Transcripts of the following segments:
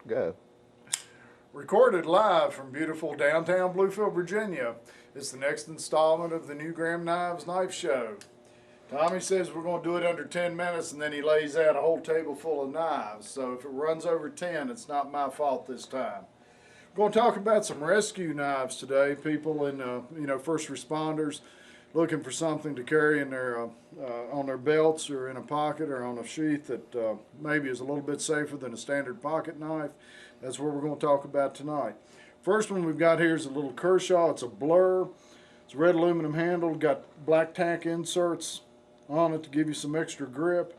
Go. Recorded live from beautiful downtown Bluefield, Virginia. It's the next installment of the New Graham Knives Knife Show. Tommy says we're going to do it under 10 minutes, and then he lays out a whole table full of knives. So if it runs over 10, it's not my fault this time. We're going to talk about some rescue knives today. People in, first responders looking for something to carry in their on their belts or in a pocket or on a sheath that maybe is a little bit safer than a standard pocket knife. That's what we're going to talk about tonight. First one we've got here is a little Kershaw. It's a Blur. It's a red aluminum handle. Got black tack inserts on it to give you some extra grip.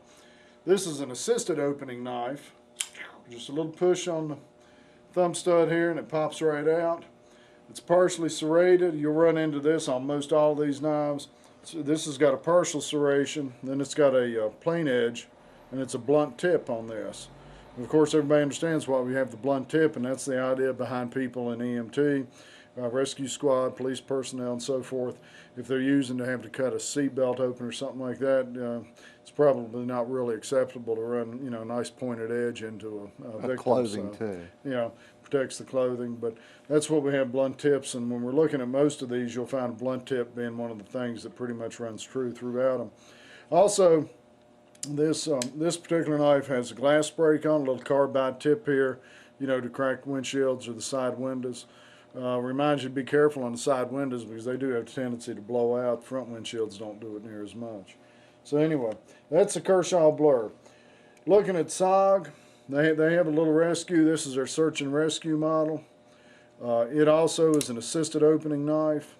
This is an assisted opening knife. Just a little push on the thumb stud here and it pops right out. It's partially serrated. You'll run into this on most all of these knives. So this has got a partial serration, then it's got a plain edge, and it's a blunt tip on this. And of course, everybody understands why we have the blunt tip, and that's the idea behind people in EMT, rescue squad, police personnel, and so forth. If they're using to have to cut a seat belt open or something like that, it's probably not really acceptable to run, a nice pointed edge into a victim. Clothing too. Protects the clothing, but that's what we have, blunt tips. And when we're looking at most of these, you'll find a blunt tip being one of the things that pretty much runs true throughout them. Also, this particular knife has a glass break on, a little carbide tip here, to crack windshields or the side windows. Reminds you to be careful on the side windows because they do have a tendency to blow out. Front windshields don't do it near as much. So anyway, that's the Kershaw Blur. Looking at SOG, they have a little rescue. This is their search and rescue model. It also is an assisted opening knife.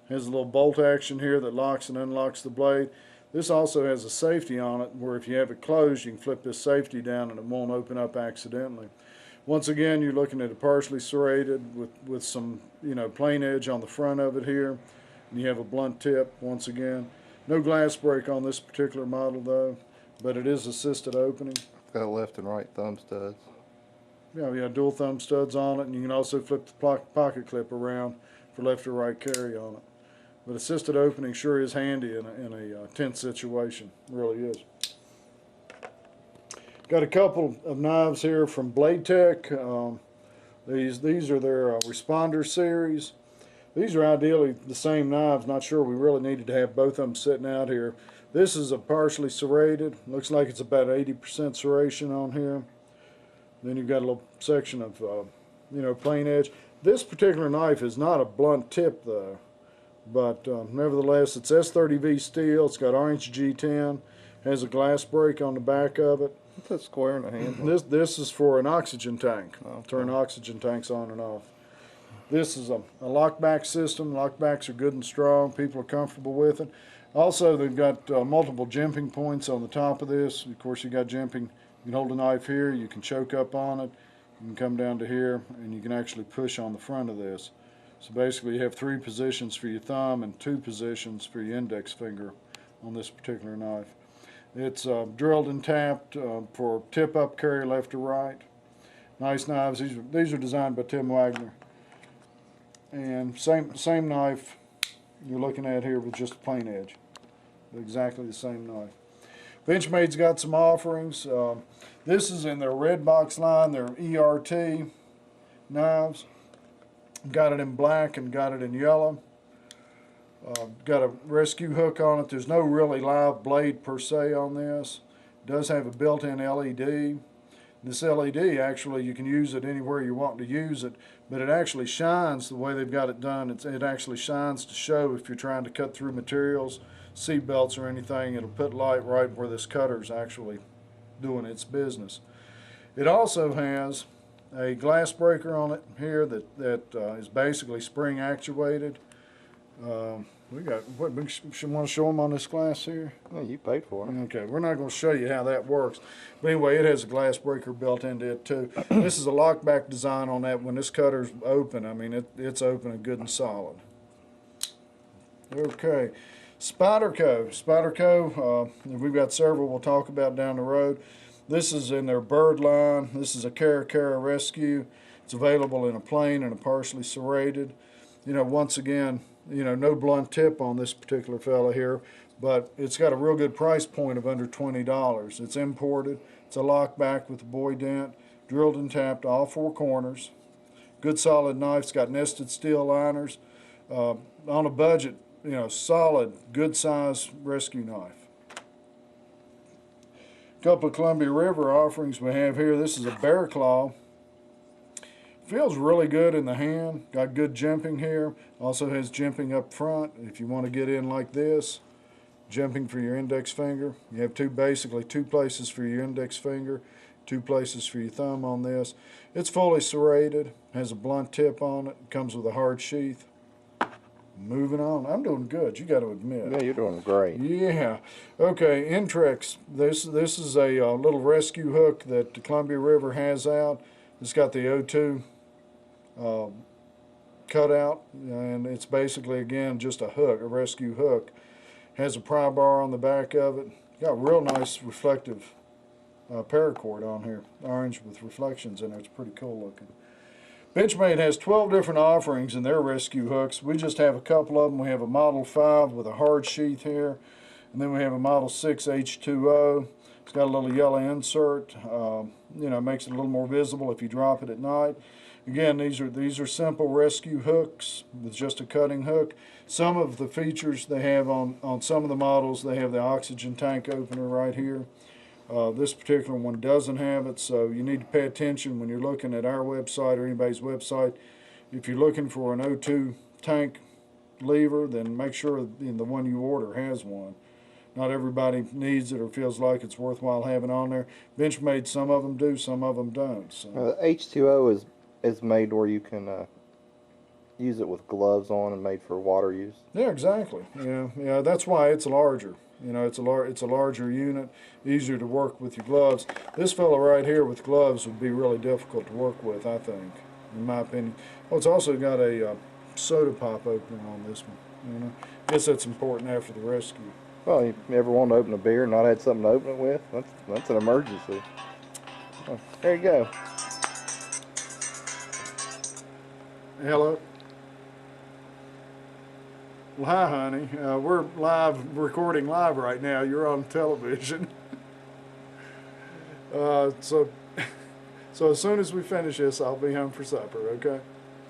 Has a little bolt action here that locks and unlocks the blade. This also has a safety on it where if you have it closed, you can flip this safety down and it won't open up accidentally. Once again, you're looking at a partially serrated with some plain edge on the front of it here. And you have a blunt tip once again. No glass break on this particular model though, but it is assisted opening. Got left and right thumb studs. Yeah, we have dual thumb studs on it, and you can also flip the pocket clip around for left or right carry on it. But assisted opening sure is handy in a tense situation. It really is. Got a couple of knives here from Blade Tech. These are their Responder series. These are ideally the same knives. Not sure we really needed to have both of them sitting out here. This is a partially serrated. Looks like it's about 80% serration on here. Then you've got a little section of, plain edge. This particular knife is not a blunt tip though, but nevertheless, it's S30V steel. It's got orange G10. Has a glass break on the back of it. What's that square in the handle? This is for an oxygen tank. Okay. Turn oxygen tanks on and off. This is a lockback system. Lockbacks are good and strong. People are comfortable with it. Also, they've got multiple jimping points on the top of this. Of course, you got jimping. You can hold a knife here. You can choke up on it. You can come down to here, and you can actually push on the front of this. So basically, you have 3 positions for your thumb and 2 positions for your index finger on this particular knife. It's drilled and tapped for tip-up carry left or right. Nice knives. These are designed by Tim Wagner. And same knife you're looking at here with just a plain edge. Exactly the same knife. Benchmade's got some offerings. This is in their red box line, their ERT knives. Got it in black and got it in yellow. Got a rescue hook on it. There's no really live blade per se on this. It does have a built-in LED. This LED, actually, you can use it anywhere you want to use it, but it actually shines the way they've got it done. It actually shines to show if you're trying to cut through materials, seat belts or anything. It'll put light right where this cutter's actually doing its business. It also has a glass breaker on it here that is basically spring actuated. We want to show them on this glass here? Yeah, you paid for it. Okay, we're not going to show you how that works. But anyway, it has a glass breaker built into it too. This is a lockback design on that. When this cutter's open, I mean, it's open and good and solid. Okay, Spyderco. Spyderco, we've got several we'll talk about down the road. This is in their Bird line. This is a Cara Rescue. It's available in a plain and a partially serrated. Once again, no blunt tip on this particular fella here, but it's got a real good price point of under $20. It's imported. It's a lockback with a boy dent. drilled and tapped all four corners. Good solid knife. It's got nested steel liners. On a budget, solid, good size rescue knife. Couple of Columbia River offerings we have here. This is a Bear Claw. Feels really good in the hand. Got good jimping here. Also has jimping up front if you want to get in like this. Jimping for your index finger. You have basically two places for your index finger, two places for your thumb on this. It's fully serrated, has a blunt tip on it, comes with a hard sheath. Moving on. I'm doing good, you got to admit. Yeah, you're doing great. Yeah. Okay, Intrex. This is a little rescue hook that the Columbia River has out. It's got the O2 cutout, and it's basically, again, just a hook, a rescue hook. Has a pry bar on the back of it. Got real nice reflective paracord on here, orange with reflections in it. It's pretty cool looking. Benchmade has 12 different offerings in their rescue hooks. We just have a couple of them. We have a Model 5 with a hard sheath here, and then we have a Model 6 H2O. It's got a little yellow insert. Makes it a little more visible if you drop it at night. Again, these are simple rescue hooks with just a cutting hook. Some of the features they have on some of the models, they have the oxygen tank opener right here. This particular one doesn't have it, so you need to pay attention when you're looking at our website or anybody's website. If you're looking for an O2 tank lever, then make sure the one you order has one. Not everybody needs it or feels like it's worthwhile having on there. Benchmade, some of them do, some of them don't. So. H2O is made where you can use it with gloves on and made for water use. Yeah, exactly. Yeah. That's why it's larger. It's a larger unit, easier to work with your gloves. This fellow right here with gloves would be really difficult to work with, I think, in my opinion. Oh, it's also got a soda pop opening on this one. I guess that's important after the rescue. Well, you ever wanted to open a beer and not had something to open it with? That's an emergency. Oh, there you go. Hello. Well, hi, honey. We're recording live right now. You're on television. So as soon as we finish this, I'll be home for supper, okay?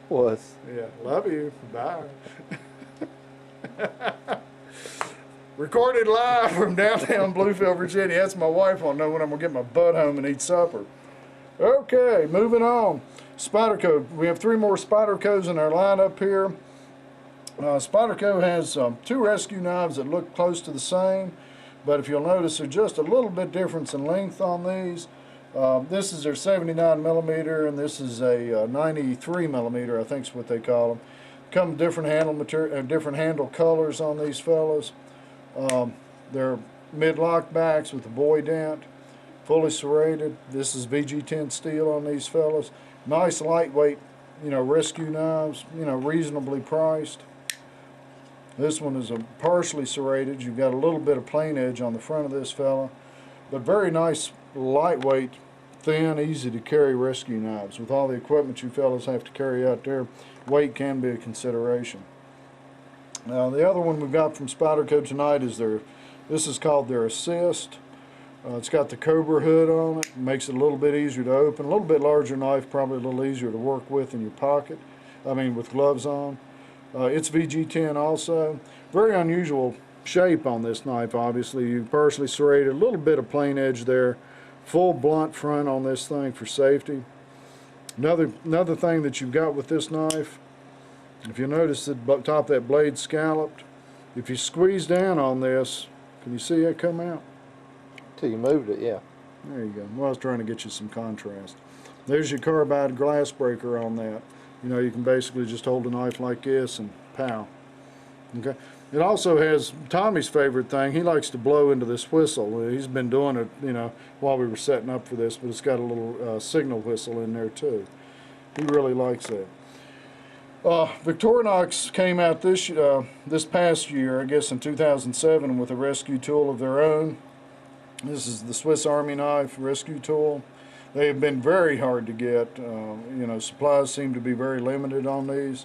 Was. Yeah, love you. Bye. Recorded live from downtown Bluefield, Virginia. That's my wife. I'll know when I'm going to get my butt home and eat supper. Okay, moving on. Spyderco. We have 3 more Spydercos in our lineup here. Spyderco has 2 rescue knives that look close to the same, but if you'll notice, there's just a little bit difference in length on these. This is their 79 millimeter, and this is a 93 millimeter, I think is what they call them. Come different handle material, different handle colors on these fellows. They're mid-lock backs with a buoy dent, fully serrated. This is VG10 steel on these fellows. Nice lightweight, rescue knives, reasonably priced. This one is partially serrated. You've got a little bit of plain edge on the front of this fella, but very nice, lightweight, thin, easy to carry rescue knives. With all the equipment you fellas have to carry out there, weight can be a consideration. Now the other one we've got from Spyderco tonight is this is called their Assist. It's got the Cobra hood on it. Makes it a little bit easier to open. A little bit larger knife, probably a little easier to work with in your pocket. With gloves on. It's VG10 also. Very unusual shape on this knife, obviously. You partially serrated, a little bit of plain edge there. Full blunt front on this thing for safety. Another thing that you've got with this knife, if you notice the top of that blade scalloped, if you squeeze down on this, can you see it come out? Till you moved it, yeah. There you go. Well, I was trying to get you some contrast. There's your carbide glass breaker on that. You can basically just hold a knife like this and pow. Okay. It also has Tommy's favorite thing. He likes to blow into this whistle. He's been doing it, while we were setting up for this, but it's got a little signal whistle in there too. He really likes that. Victorinox came out this past year, I guess in 2007, with a rescue tool of their own. This is the Swiss Army knife rescue tool. They have been very hard to get. Supplies seem to be very limited on these.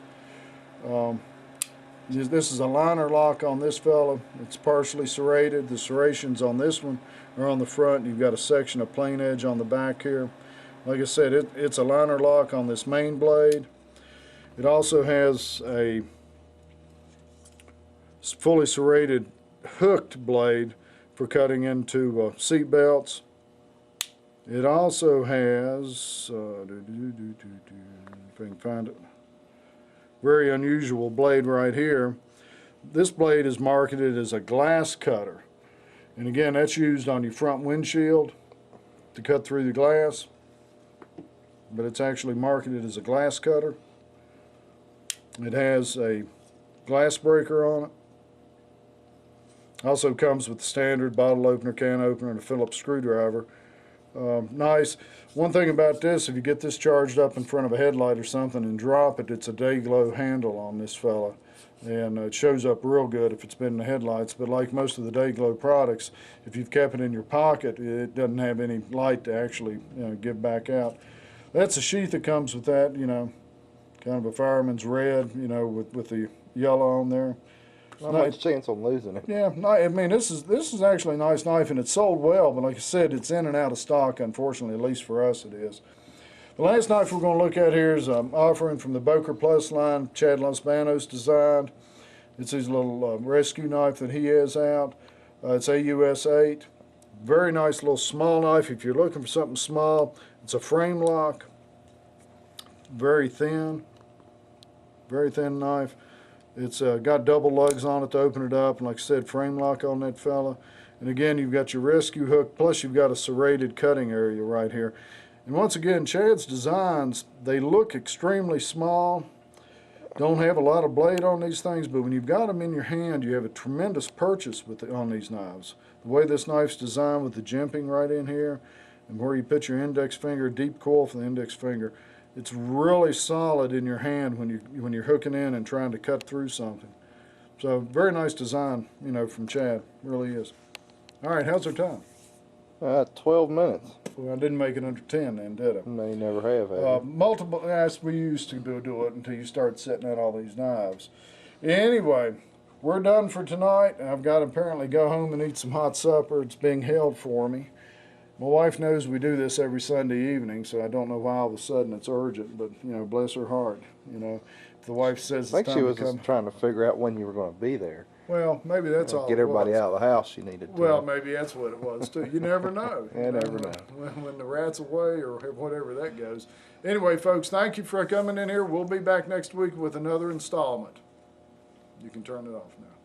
This is a liner lock on this fella. It's partially serrated. The serrations on this one are on the front. You've got a section of plain edge on the back here. Like I said, it's a liner lock on this main blade. It also has a fully serrated hooked blade for cutting into seat belts. It also has, if I can find it, very unusual blade right here. This blade is marketed as a glass cutter. And again, that's used on your front windshield to cut through the glass. But it's actually marketed as a glass cutter. It has a glass breaker on it. Also comes with the standard bottle opener, can opener, and a Phillips screwdriver. Nice. One thing about this, if you get this charged up in front of a headlight or something and drop it, it's a Day-Glo handle on this fella. And it shows up real good if it's been in the headlights. But like most of the Day-Glo products, if you've kept it in your pocket, it doesn't have any light to actually give back out. That's a sheath that comes with that, kind of a fireman's red, with the yellow on there. Not much chance on losing it. Yeah, I mean, this is actually a nice knife, and it's sold well, but like I said, it's in and out of stock, unfortunately, at least for us it is. The last knife we're going to look at here is an offering from the Boker Plus line, Chad Los Banos designed. It's his little rescue knife that he has out. It's AUS 8. Very nice little small knife. If you're looking for something small, it's a frame lock. Very thin knife. It's got double lugs on it to open it up, and like I said, frame lock on that fella. And again, you've got your rescue hook, plus you've got a serrated cutting area right here. And once again, Chad's designs, they look extremely small. Don't have a lot of blade on these things, but when you've got them in your hand, you have a tremendous purchase on these knives. The way this knife's designed with the jimping right in here, and where you put your index finger, deep coil for the index finger, it's really solid in your hand when you're hooking in and trying to cut through something. So very nice design, from Chad. Really is. All right, how's our time? 12 minutes. Well, I didn't make it under 10 then, did I? No, you never have. Multiple, as we used to do it until you start setting out all these knives. Anyway, we're done for tonight. I've got to apparently go home and eat some hot supper. It's being held for me. My wife knows we do this every Sunday evening, so I don't know why all of a sudden it's urgent, but, bless her heart. If the wife says I it's think she time was to come. just trying to figure out when you were going to be there. Well, maybe that's all. Get everybody out of the house she needed to. Well, maybe that's what it was, too. You never know. You never know. When the rat's away or whatever that goes. Anyway, folks, thank you for coming in here. We'll be back next week with another installment. You can turn it off now.